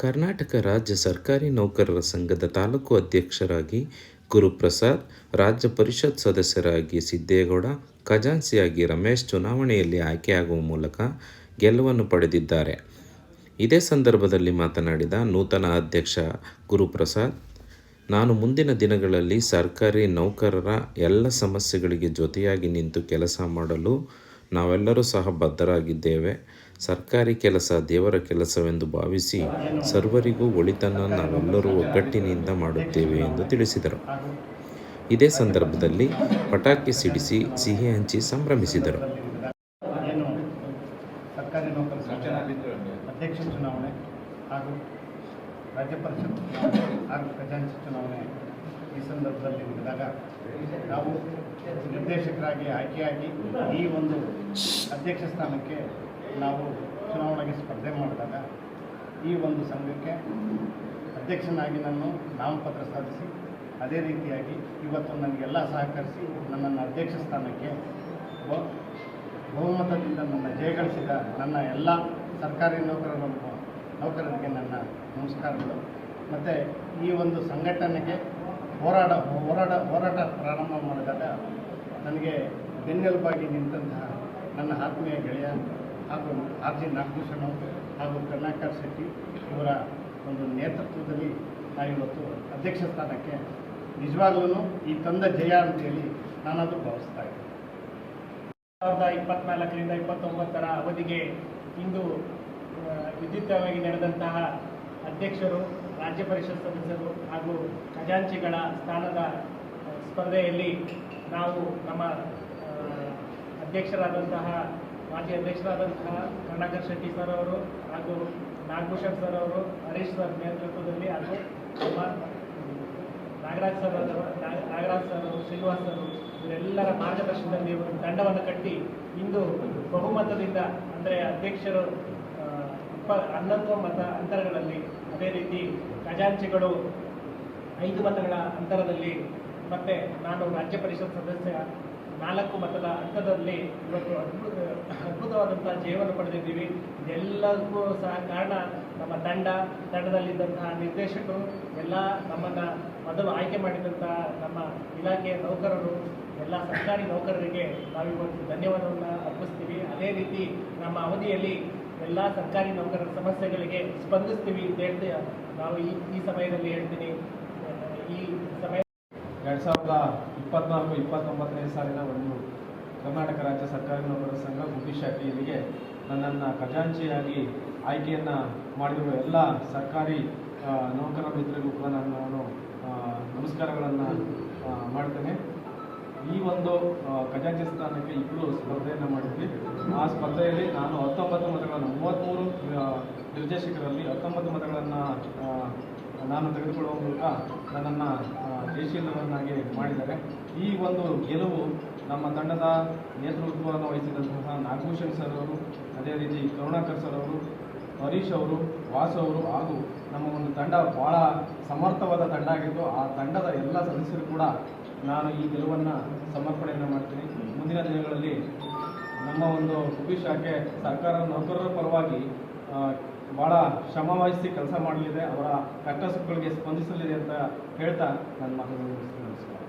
ಕರ್ನಾಟಕ ರಾಜ್ಯ ಸರ್ಕಾರಿ ನೌಕರರ ಸಂಘದ ತಾಲೂಕು ಅಧ್ಯಕ್ಷರಾಗಿ ಗುರುಪ್ರಸಾದ್, ರಾಜ್ಯ ಪರಿಷತ್ ಸದಸ್ಯರಾಗಿ ಸಿದ್ದೇಗೌಡ, ಖಜಾಂಚಿಯಾಗಿ ರಮೇಶ್ ಚುನಾವಣೆಯಲ್ಲಿ ಆಯ್ಕೆಯಾಗುವ ಮೂಲಕ ಗೆಲುವನ್ನು ಪಡೆದಿದ್ದಾರೆ. ಇದೇ ಸಂದರ್ಭದಲ್ಲಿ ಮಾತನಾಡಿದ ನೂತನ ಅಧ್ಯಕ್ಷ ಗುರುಪ್ರಸಾದ್, ನಾನು ಮುಂದಿನ ದಿನಗಳಲ್ಲಿ ಸರ್ಕಾರಿ ನೌಕರರ ಎಲ್ಲ ಸಮಸ್ಯೆಗಳಿಗೆ ಜೊತೆಯಾಗಿ ನಿಂತು ಕೆಲಸ ಮಾಡಲು ನಾವೆಲ್ಲರೂ ಸಹ ಬದ್ಧರಾಗಿದ್ದೇವೆ. ಸರ್ಕಾರಿ ಕೆಲಸ ದೇವರ ಕೆಲಸವೆಂದು ಭಾವಿಸಿ ಸರ್ವರಿಗೂ ಒಳಿತನ್ನು ನಾವೆಲ್ಲರೂ ಒಗ್ಗಟ್ಟಿನಿಂದ ಮಾಡುತ್ತೇವೆ ಎಂದು ತಿಳಿಸಿದರು. ಇದೇ ಸಂದರ್ಭದಲ್ಲಿ ಪಟಾಕಿ ಸಿಡಿಸಿ ಸಿಹಿ ಹಂಚಿ ಸಂಭ್ರಮಿಸಿದರು. ಸರ್ಕಾರಿ ನೌಕರರ ಅಧ್ಯಕ್ಷ ಚುನಾವಣೆ ಹಾಗೂ ರಾಜ್ಯ ಪರಿಷತ್ ಹಾಗೂ ಖಜಾಂಚಿ ಚುನಾವಣೆ ಈ ಸಂದರ್ಭದಲ್ಲಿ ನಡೆದಾಗ ನಾವು ನಿರ್ದೇಶಕರಾಗಿ ಆಯ್ಕೆಯಾಗಿ ಈ ಒಂದು ಅಧ್ಯಕ್ಷ ಸ್ಥಾನಕ್ಕೆ ನಾವು ಚುನಾವಣೆಗೆ ಸ್ಪರ್ಧೆ ಮಾಡಿದಾಗ ಈ ಒಂದು ಸಂಘಕ್ಕೆ ಅಧ್ಯಕ್ಷನಾಗಿ ನಾನು ನಾಮಪತ್ರ ಸಾಧಿಸಿ ಅದೇ ರೀತಿಯಾಗಿ ಇವತ್ತು ನನಗೆಲ್ಲ ಸಹಕರಿಸಿ ನನ್ನನ್ನು ಅಧ್ಯಕ್ಷ ಸ್ಥಾನಕ್ಕೆ ಬಹುಮತದಿಂದ ನನ್ನ ಜಯಗಳಿಸಿದ ನನ್ನ ಎಲ್ಲ ಸರ್ಕಾರಿ ನೌಕರರಿಗೆ ನನ್ನ ನಮಸ್ಕಾರಗಳು. ಮತ್ತು ಈ ಒಂದು ಸಂಘಟನೆಗೆ ಹೋರಾಟ ಪ್ರಾರಂಭ ಮಾಡಿದಾಗ ನನಗೆ ಬೆನ್ನೆಲುಬಾಗಿ ನಿಂತಹ ನನ್ನ ಆತ್ಮೀಯ ಗೆಳೆಯ ಹಾಗೂ ಆರ್.ಜಿ. ನಾಗಭೂಷಣ ಹಾಗೂ ಕರುಣಾಕರ್ ಶೆಟ್ಟಿ ಇವರ ಒಂದು ನೇತೃತ್ವದಲ್ಲಿ ನಾವಿವತ್ತು ಅಧ್ಯಕ್ಷ ಸ್ಥಾನಕ್ಕೆ ನಿಜವಾಗ್ಲೂ ಈ ತಂದ ಜಯ ಅಂತೇಳಿ ನಾನದು ಭಾವಿಸ್ತಾ ಇದ್ದೀನಿ. 2024ರಿಂದ 2029 ಅವಧಿಗೆ ಇಂದು ವಿದ್ಯುಕ್ತವಾಗಿ ನಡೆದಂತಹ ಅಧ್ಯಕ್ಷರು, ರಾಜ್ಯ ಪರಿಷತ್ ಸದಸ್ಯರು ಹಾಗೂ ಖಜಾಂಚಿಗಳ ಸ್ಥಾನದ ಸ್ಪರ್ಧೆಯಲ್ಲಿ ನಾವು ನಮ್ಮ ಮಾಜಿ ಅಧ್ಯಕ್ಷರಾದಂತಹ ಕರುಣಾಕರ್ ಶೆಟ್ಟಿ ಸರ್ ಅವರು ಹಾಗೂ ನಾಗಭೂಷಣ್ ಸರ್ ಅವರು, ಹರೀಶ್ ಸರ್ ನೇತೃತ್ವದಲ್ಲಿ ಹಾಗೂ ನಮ್ಮ ನಾಗರಾಜ್ ಸರ್ ಅವರು, ಶ್ರೀನಿವಾಸ್ ಸರ್ ಇವರೆಲ್ಲರ ಮಾರ್ಗದರ್ಶನದಲ್ಲಿ ಒಂದು ತಂಡವನ್ನು ಕಟ್ಟಿ ಇಂದು ಬಹುಮತದಿಂದ, ಅಂದರೆ ಅಧ್ಯಕ್ಷರು 11 ಮತ ಅಂತರಗಳಲ್ಲಿ, ಅದೇ ರೀತಿ ಖಜಾಂಚಿಗಳು 5 ಮತಗಳ ಅಂತರದಲ್ಲಿ, ಮತ್ತು ನಾನು ರಾಜ್ಯ ಪರಿಷತ್ ಸದಸ್ಯ 4 ಮತದ ಅಂತರದಲ್ಲಿ ಇವತ್ತು ಅದ್ಭುತವಾದಂಥ ಜಯವನ್ನು ಪಡೆದಿದ್ದೀವಿ. ಇದೆಲ್ಲಕ್ಕೂ ಸಹ ಕಾರಣ ನಮ್ಮ ತಂಡದಲ್ಲಿದ್ದಂತಹ ನಿರ್ದೇಶಕರು, ಎಲ್ಲ ನಮ್ಮನ್ನು ಮೊದಲು ಆಯ್ಕೆ ಮಾಡಿದಂತಹ ನಮ್ಮ ಇಲಾಖೆಯ ನೌಕರರು, ಎಲ್ಲ ಸರ್ಕಾರಿ ನೌಕರರಿಗೆ ನಾವಿವತ್ತು ಧನ್ಯವಾದವನ್ನು ಅರ್ಪಿಸ್ತೀವಿ. ಅದೇ ರೀತಿ ನಮ್ಮ ಅವಧಿಯಲ್ಲಿ ಎಲ್ಲ ಸರ್ಕಾರಿ ನೌಕರರ ಸಮಸ್ಯೆಗಳಿಗೆ ಸ್ಪಂದಿಸ್ತೀವಿ ಅಂತ ಹೇಳ್ತಿ ನಾವು ಈ ಸಮಯದಲ್ಲಿ ಹೇಳ್ತೀನಿ. ಈ ಸಮಯ 2024-29ನೇ ಸಾಲಿನ ಒಂದು ಕರ್ನಾಟಕ ರಾಜ್ಯ ಸರ್ಕಾರಿ ನೌಕರರ ಸಂಘ ಗುಬ್ಬಿ ಶಾಖೆಯಲ್ಲಿಗೆ ನನ್ನನ್ನು ಖಜಾಂಚಿಯಾಗಿ ಆಯ್ಕೆಯನ್ನು ಮಾಡಿರುವ ಎಲ್ಲ ಸರ್ಕಾರಿ ನೌಕರ ಮಿತ್ರರಿಗೂ ಕೂಡ ನಾನು ನಮಸ್ಕಾರಗಳನ್ನು ಮಾಡ್ತೇನೆ. ಈ ಒಂದು ಖಜಾಂಚಿ ಸ್ಥಾನಕ್ಕೆ ಇಬ್ಬರು ಸ್ಪರ್ಧೆಯನ್ನು ಮಾಡಿದ್ವಿ. ಆ ಸ್ಪರ್ಧೆಯಲ್ಲಿ ನಾನು 19 ಮತಗಳನ್ನು, 33 ನಿರ್ದೇಶಕರಲ್ಲಿ 19 ಮತಗಳನ್ನು ನಾನು ತೆಗೆದುಕೊಳ್ಳುವ ಮೂಲಕ ನನ್ನನ್ನು ಜಯಶೀಲರನ್ನಾಗಿ ಮಾಡಿದ್ದಾರೆ. ಈ ಒಂದು ಗೆಲುವು ನಮ್ಮ ತಂಡದ ನೇತೃತ್ವವನ್ನು ವಹಿಸಿದಂತಹ ನಾಗಭೂಷಣ್ ಸರ್ ಅವರು, ಅದೇ ರೀತಿ ಕರುಣಾಕರ್ ಸರ್ ಅವರು, ಹರೀಶ್ ಅವರು, ವಾಸು ಅವರು ಹಾಗೂ ನಮ್ಮ ಒಂದು ತಂಡ ಭಾಳ ಸಮರ್ಥವಾದ ತಂಡ ಆಗಿದ್ದು, ಆ ತಂಡದ ಎಲ್ಲ ಸದಸ್ಯರು ಕೂಡ ನಾನು ಈ ಗೆಲುವನ್ನು ಸಮರ್ಪಣೆಯನ್ನು ಮಾಡ್ತೀನಿ. ಮುಂದಿನ ದಿನಗಳಲ್ಲಿ ನಮ್ಮ ಒಂದು ಗುಬ್ಬಿ ಶಾಖೆ ಸರ್ಕಾರ ನೌಕರರ ಪರವಾಗಿ ಭಾಳ ಶ್ರಮವಹಿಸಿ ಕೆಲಸ ಮಾಡಲಿದೆ, ಅವರ ಕಷ್ಟ ಸುಖಗಳಿಗೆ ಸ್ಪಂದಿಸಲಿದೆ ಅಂತ ಹೇಳ್ತಾ ನನ್ನ ಮಾತನ್ನು ಮುಗಿಸ್ತೀನಿ. ನಮಸ್ಕಾರ.